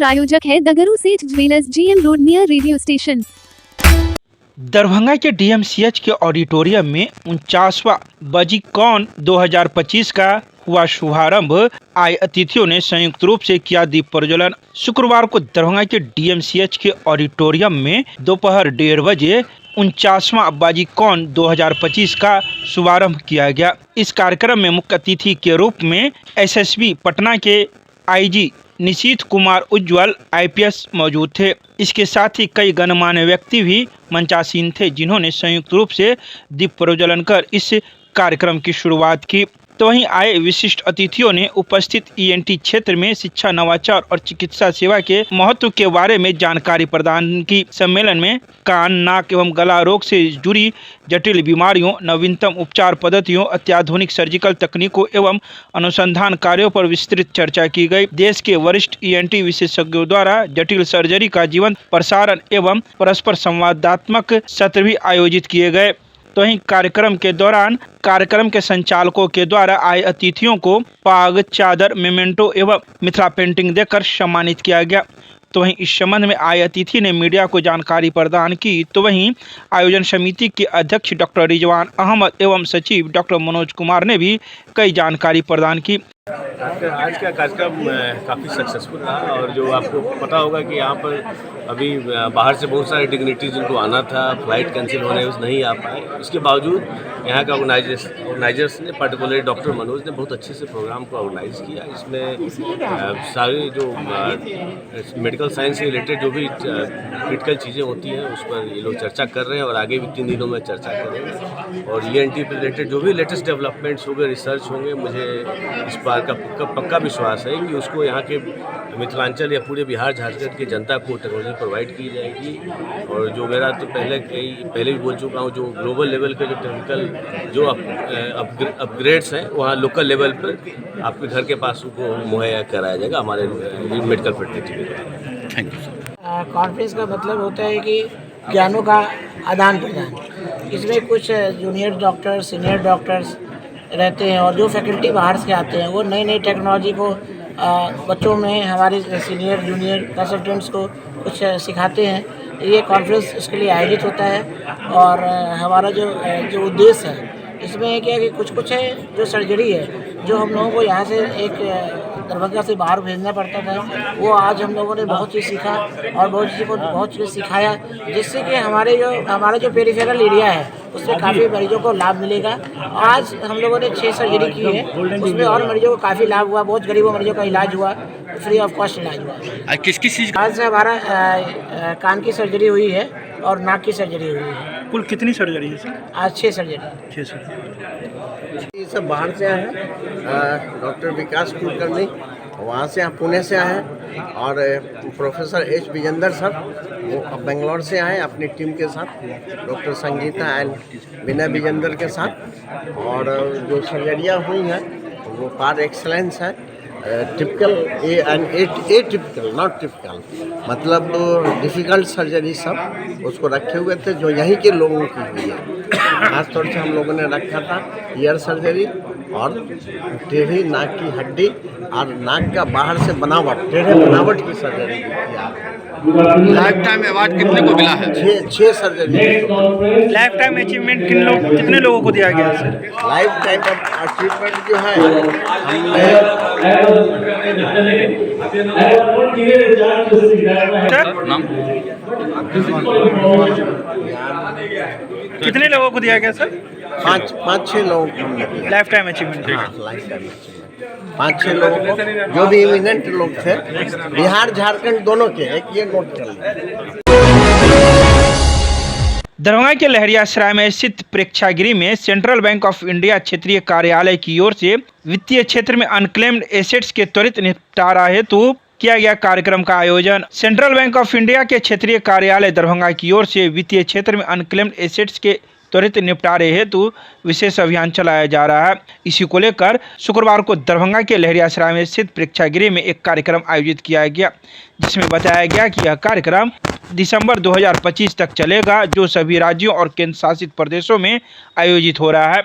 प्रायोजक है दगरू सेठ jewellers, GM road near radio station. Darbhanga के DMCH के ऑडिटोरियम में 49वां बजीकॉन 2025 का हुआ शुभारंभ। आए अतिथियों ने संयुक्त रूप से किया दीप प्रज्वलन। शुक्रवार को दरभंगा के DMCH के ऑडिटोरियम में दोपहर 1:30 बजे 49वां बजीकॉन 2025 का शुभारंभ किया गया। इस कार्यक्रम में मुख्य अतिथि के रूप में SSB पटना के IG निशीथ कुमार उज्ज्वल IPS मौजूद थे। इसके साथ ही कई गणमान्य व्यक्ति भी मंचासीन थे, जिन्होंने संयुक्त रूप से दीप प्रज्वलन कर इस कार्यक्रम की शुरुआत की। तो वहीं आए विशिष्ट अतिथियों ने उपस्थित ENT क्षेत्र में शिक्षा, नवाचार और चिकित्सा सेवा के महत्व के बारे में जानकारी प्रदान की। सम्मेलन में कान, नाक एवं गला रोग से जुड़ी जटिल बीमारियों, नवीनतम उपचार पद्धतियों, अत्याधुनिक सर्जिकल तकनीकों एवं अनुसंधान कार्यों पर विस्तृत चर्चा की गई। देश के वरिष्ठ ENT विशेषज्ञों द्वारा जटिल सर्जरी का जीवंत प्रसारण एवं परस्पर संवादात्मक सत्र भी आयोजित किए गए। तो वहीं कार्यक्रम के दौरान कार्यक्रम के संचालकों के द्वारा आए अतिथियों को पाग, चादर, मेमेंटो एवं मिथिला पेंटिंग देकर सम्मानित किया गया। तो वहीं इस संबंध में आए अतिथि ने मीडिया को जानकारी प्रदान की। तो वहीं आयोजन समिति के अध्यक्ष डॉक्टर रिजवान अहमद एवं सचिव डॉक्टर मनोज कुमार ने भी कई जानकारी प्रदान की। आज का कार्यक्रम काफ़ी सक्सेसफुल रहा और जो आपको पता होगा कि यहाँ पर अभी बाहर से बहुत सारे डिग्निटीज जिनको आना था, फ्लाइट कैंसिल होने नहीं आ पाए। उसके बावजूद यहाँ का ऑर्गेनाइजर्स ने, पर्टिकुलरली डॉक्टर मनोज ने बहुत अच्छे से प्रोग्राम को ऑर्गेनाइज किया। इसमें सारी जो मेडिकल साइंस से रिलेटेड जो भी क्रिटिकल चीज़ें होती हैं उस पर ये लोग चर्चा कर रहे हैं और आगे भी 3 दिनों में चर्चा करेंगे। और ENT पर रिलेटेड जो भी लेटेस्ट डेवलपमेंट्स होंगे, रिसर्च होंगे, मुझे इस बार का पक्का विश्वास है कि उसको यहाँ के मिथिलांचल या पूरे बिहार झारखंड की जनता को टेक्नोलॉजी प्रोवाइड की जाएगी। और जो मेरा तो पहले भी बोल चुका हूँ, जो ग्लोबल लेवल के जो टेक्निकल जो अपग्रेड्स हैं वहाँ लोकल लेवल पर आपके घर के पास उनको मुहैया कराया जाएगा हमारे मेडिकल फैसिलिटी में। Thank you sir. कॉन्फ्रेंस का मतलब होता है कि ज्ञानों का आदान प्रदान। इसमें कुछ जूनियर डॉक्टर्स, सीनियर डॉक्टर्स रहते हैं और जो फैकल्टी बाहर से आते हैं वो नई नई टेक्नोलॉजी को बच्चों में, हमारे सीनियर जूनियर कंसल्टेंट्स को कुछ सिखाते हैं। ये कॉन्फ्रेंस उसके लिए आयोजित होता है और हमारा जो उद्देश्य है इसमें क्या है कि कुछ है जो सर्जरी है जो हम लोगों को यहाँ से एक दरभंगा से बाहर भेजना पड़ता था, वो आज हम लोगों ने बहुत चीज़ सीखा और बहुत चीज़ सिखाया, जिससे कि हमारा जो पेरिफेरल एरिया है उसमें काफ़ी मरीजों को लाभ मिलेगा। आज हम लोगों ने 6 सर्जरी की है, उसमें और मरीजों को काफ़ी लाभ हुआ। बहुत गरीबों मरीजों का इलाज हुआ, फ्री ऑफ कॉस्ट इलाज हुआ। किस चीज़? आज से हमारा कान की सर्जरी हुई है और नाक की सर्जरी हुई है। कुल कितनी सर्जरी है सर? आज 6 सर्जरी। 6 सर्जरी। ये सब बाहर से आए हैं। डॉक्टर विकास कुलकर्णी वहाँ से, पुणे से आए हैं और प्रोफेसर H. विजेंद्र सर वो बेंगलोर से आए अपनी टीम के साथ, डॉक्टर संगीता एंड विनय विजेंद्र के साथ। और जो सर्जरियाँ हुई हैं वो पार एक्सलेंस है, टिपिकल एटिपिकल, नॉट टिपिकल, मतलब डिफ़िकल्ट सर्जरी सब उसको रखे हुए थे जो यहीं के लोगों की हुई है। खासतौर से हम लोगों ने रखा था ईयर सर्जरी और टेढ़ी नाक की हड्डी और नाक का बाहर से टेढ़े बनावट की सर्जरी किया। लाइफ टाइम अवार्ड कितने को मिला है? 6 सर्जरी। लाइफ टाइम अचीवमेंट कितने लोगों को दिया गया सर? लाइफ टाइम अचीवमेंट जो है हमने कितने लोगों को दिया गया सर? 5-6 लोगों को life time achievement. Life time achievement 5-6 लोगों को, जो भी इमिनेंट लोग थे बिहार झारखंड दोनों के, एक ये नोट कर लें। दरभंगा के लहरियासराय में स्थित प्रेक्षागृह में सेंट्रल बैंक ऑफ इंडिया क्षेत्रीय कार्यालय की ओर से वित्तीय क्षेत्र में अनक्लेम्ड एसेट्स के त्वरित निपटारा हेतु किया गया कार्यक्रम का आयोजन। सेंट्रल बैंक ऑफ इंडिया के क्षेत्रीय कार्यालय दरभंगा की ओर से वित्तीय क्षेत्र में अनक्लेम्ड एसेट्स के त्वरित निपटारे हेतु विशेष अभियान चलाया जा रहा है। इसी को लेकर शुक्रवार को दरभंगा के लहरियासराय में स्थित प्रेक्षागृह में एक कार्यक्रम आयोजित किया गया, जिसमें बताया गया कि यह कार्यक्रम दिसंबर 2025 तक चलेगा, जो सभी राज्यों और केंद्र शासित प्रदेशों में आयोजित हो रहा है।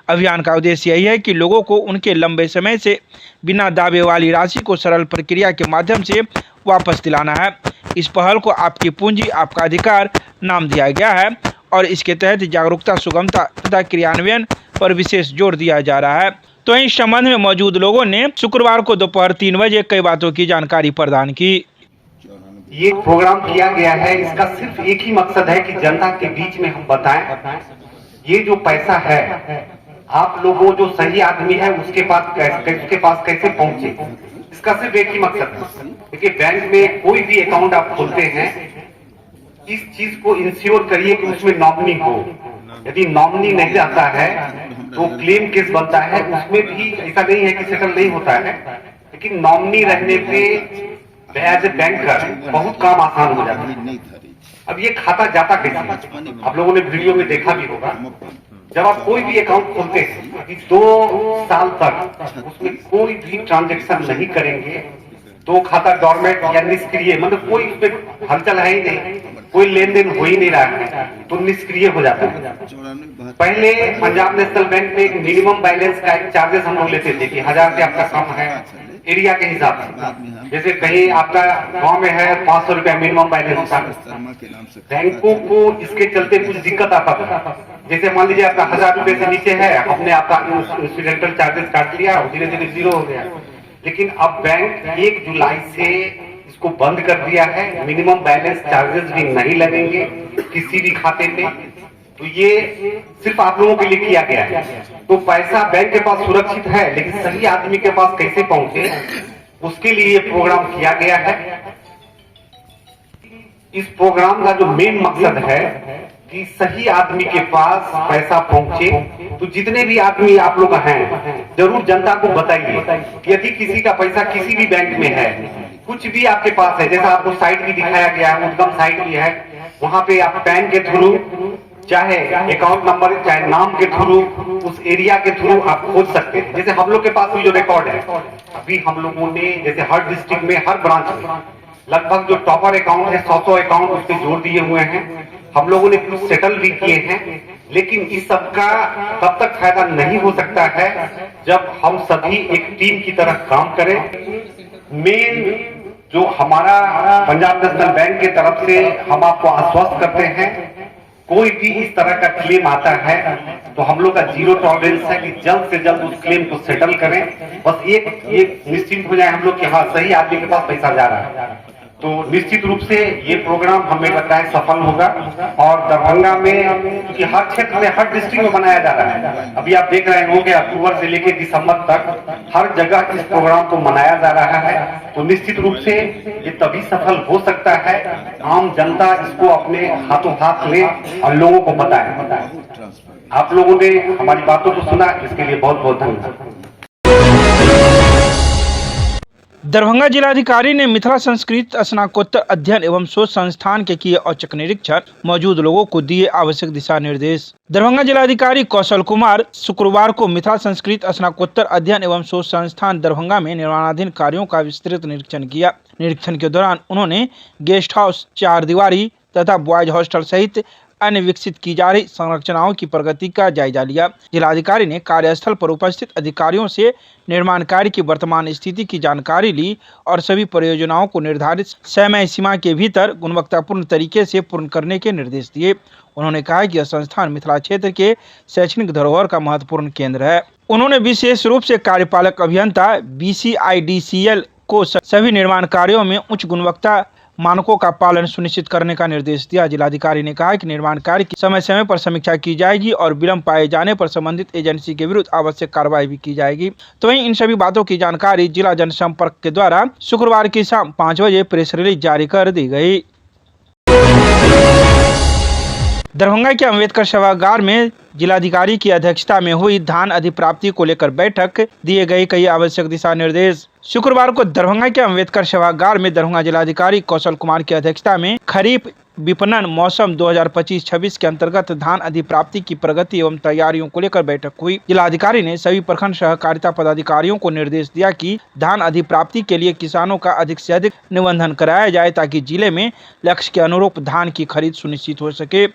अभियान का उद्देश्य यही है कि लोगों को उनके लंबे समय से बिना दावे वाली राशि को सरल प्रक्रिया के माध्यम से वापस दिलाना है। इस पहल को आपकी पूंजी आपका अधिकार नाम दिया गया है और इसके तहत जागरूकता, सुगमता तथा क्रियान्वयन पर विशेष जोर दिया जा रहा है। तो इस संबंध में मौजूद लोगों ने शुक्रवार को दोपहर 3 बजे कई बातों की जानकारी प्रदान की। ये प्रोग्राम किया गया है, इसका सिर्फ एक ही मकसद है कि जनता के बीच में हम बताएं ये जो पैसा है आप लोगों जो सही आदमी है उसके पास कैसे पहुंचे। इसका सिर्फ एक ही मकसद है। देखिए, बैंक में कोई भी अकाउंट आप खोलते हैं, इस चीज को इंश्योर करिए कि उसमें नॉमिनी हो। यदि नॉमिनी नहीं रहता है तो क्लेम केस बनता है। उसमें भी ऐसा नहीं है कि सेटल नहीं होता है, लेकिन नॉमिनी रहने पे एज ए बैंकर बहुत काम आसान हो जाता है। अब ये खाता जाता कैसे, आप लोगों ने वीडियो में देखा भी होगा। जब आप कोई भी अकाउंट खोलते हैं, अभी 2 साल तक उसमें कोई भी ट्रांजैक्शन नहीं करेंगे तो खाता डॉर्मेंट या निष्क्रिय, मतलब कोई उसमें हलचल है ही नहीं, कोई लेन देन हो ही नहीं रहा है, तो निष्क्रिय हो जाता है। पहले पंजाब नेशनल बैंक में एक मिनिमम बैलेंस का एक चार्जेस हम लोग लेते थे कि 1000 से आपका कम है एरिया के हिसाब से। जैसे कहीं आपका गांव में है 500 रुपया मिनिमम बैलेंस का, बैंकों को इसके चलते कुछ दिक्कत आता था। जैसे मान लीजिए आपका 1000 रुपए से नीचे है, हमने आपका इंसिडेंटल चार्जेस काट लिया, धीरे धीरे 0 हो गया। लेकिन अब बैंक 1 जुलाई से इसको बंद कर दिया है, मिनिमम बैलेंस चार्जेस भी नहीं लगेंगे किसी भी खाते में। तो ये सिर्फ आप लोगों के लिए किया गया है। तो पैसा बैंक के पास सुरक्षित है, लेकिन सही आदमी के पास कैसे पहुंचे, उसके लिए ये प्रोग्राम किया गया है। इस प्रोग्राम का जो मेन मकसद है कि सही आदमी के पास पैसा पहुंचे। तो जितने भी आदमी आप लोग हैं, जरूर जनता को बताइए कि यदि किसी का पैसा किसी भी बैंक में है, कुछ भी आपके पास है, जैसा आपको साइट भी दिखाया गया है, उद्गम साइट भी है, वहां पे आप पैन के थ्रू, चाहे अकाउंट नंबर, चाहे नाम के थ्रू, उस एरिया के थ्रू आप खोज सकते हैं। जैसे हम लोग के पास जो रिकॉर्ड है, अभी हम लोगों ने जैसे हर डिस्ट्रिक्ट में, हर ब्रांच में लगभग जो टॉपर अकाउंट है 100 अकाउंट उस पर जोड़ दिए हुए हैं। हम लोगों ने कुछ सेटल भी किए हैं, लेकिन इस सब का तब तक फायदा नहीं हो सकता है जब हम सभी एक टीम की तरह काम करें। मेन जो हमारा पंजाब नेशनल बैंक की तरफ से हम आपको आश्वस्त करते हैं, कोई भी इस तरह का क्लेम आता है तो हम लोग का 0 टॉलरेंस है कि जल्द से जल्द उस क्लेम को सेटल करें। बस एक निश्चिंत हो जाए हम लोग कि हाँ, सही आदमी के पास पैसा जा रहा है। तो निश्चित रूप से ये प्रोग्राम हमें लगता है सफल होगा। और दरभंगा में, क्योंकि हर क्षेत्र में, हर डिस्ट्रिक्ट में बनाया जा रहा है, अभी आप देख रहे होंगे अक्टूबर से लेकर दिसंबर तक हर जगह इस प्रोग्राम को मनाया जा रहा है। तो निश्चित रूप से ये तभी सफल हो सकता है आम जनता इसको अपने हाथों हाथ ले और लोगों को बताए। आप लोगों ने हमारी बातों को सुना, इसके लिए बहुत बहुत धन्यवाद। दरभंगा जिलाधिकारी ने मिथिला संस्कृत स्नातकोत्तर अध्ययन एवं शोध संस्थान के किए औचक निरीक्षण, मौजूद लोगों को दिए आवश्यक दिशा निर्देश। दरभंगा जिलाधिकारी कौशल कुमार शुक्रवार को मिथिला संस्कृत स्नातकोत्तर अध्ययन एवं शोध संस्थान दरभंगा में निर्माणाधीन कार्यों का विस्तृत निरीक्षण किया। निरीक्षण के दौरान उन्होंने गेस्ट हाउस, 4 दीवारी तथा बॉयज हॉस्टल सहित अन्य विकसित की जा रही संरचनाओं की प्रगति का जायजा लिया। जिलाधिकारी ने कार्यस्थल पर उपस्थित अधिकारियों से निर्माण कार्य की वर्तमान स्थिति की जानकारी ली और सभी परियोजनाओं को निर्धारित समय सीमा के भीतर गुणवत्तापूर्ण तरीके से पूर्ण करने के निर्देश दिए। उन्होंने कहा कि यह संस्थान मिथिला क्षेत्र के शैक्षणिक धरोहर का महत्वपूर्ण केंद्र है। उन्होंने विशेष रूप से कार्यपालक अभियंता BCIDCL को सभी निर्माण कार्यों में उच्च गुणवत्ता मानकों का पालन सुनिश्चित करने का निर्देश दिया। जिलाधिकारी ने कहा कि निर्माण कार्य की समय समय पर समीक्षा की जाएगी और विलंब पाए जाने पर संबंधित एजेंसी के विरुद्ध आवश्यक कार्रवाई भी की जाएगी। तो वहीं इन सभी बातों की जानकारी जिला जनसंपर्क के द्वारा शुक्रवार की शाम 5 बजे प्रेस रिलीज जारी कर दी गई। दरभंगा के अम्बेडकर सभागार में जिलाधिकारी की अध्यक्षता में हुई धान अधिप्राप्ति को लेकर बैठक, दिए गए कई आवश्यक दिशा निर्देश। शुक्रवार को दरभंगा के अम्बेडकर सभागार में दरभंगा जिलाधिकारी कौशल कुमार की अध्यक्षता में खरीफ विपणन मौसम 2025-26 के अंतर्गत धान अधिप्राप्ति की प्रगति एवं तैयारियों को लेकर बैठक हुई। जिलाधिकारी ने सभी प्रखंड सहकारिता पदाधिकारियों को निर्देश दिया कि धान अधिप्राप्ति के लिए किसानों का अधिक से अधिक निबंधन कराया जाए ताकि जिले में लक्ष्य के अनुरूप धान की खरीद सुनिश्चित हो सके।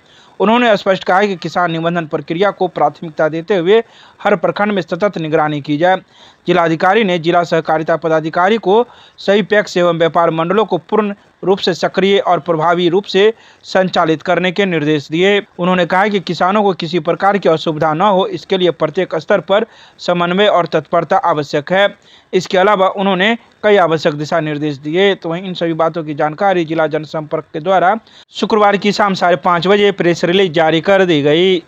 उन्होंने स्पष्ट कहा कि किसान निबंधन प्रक्रिया को प्राथमिकता देते हुए हर प्रखंड में सतत निगरानी की जाए। जिलाधिकारी ने जिला सहकारिता पदाधिकारी को सभी पैक्स एवं व्यापार मंडलों को पूर्ण रूप से सक्रिय और प्रभावी रूप से संचालित करने के निर्देश दिए। उन्होंने कहा कि किसानों को किसी प्रकार की असुविधा न हो, इसके लिए प्रत्येक स्तर पर समन्वय और तत्परता आवश्यक है। इसके अलावा उन्होंने कई आवश्यक दिशा निर्देश दिए। तो वहीं इन सभी बातों की जानकारी जिला जनसंपर्क के द्वारा शुक्रवार की शाम 5:30 बजे प्रेस रिलीज जारी कर दी गई।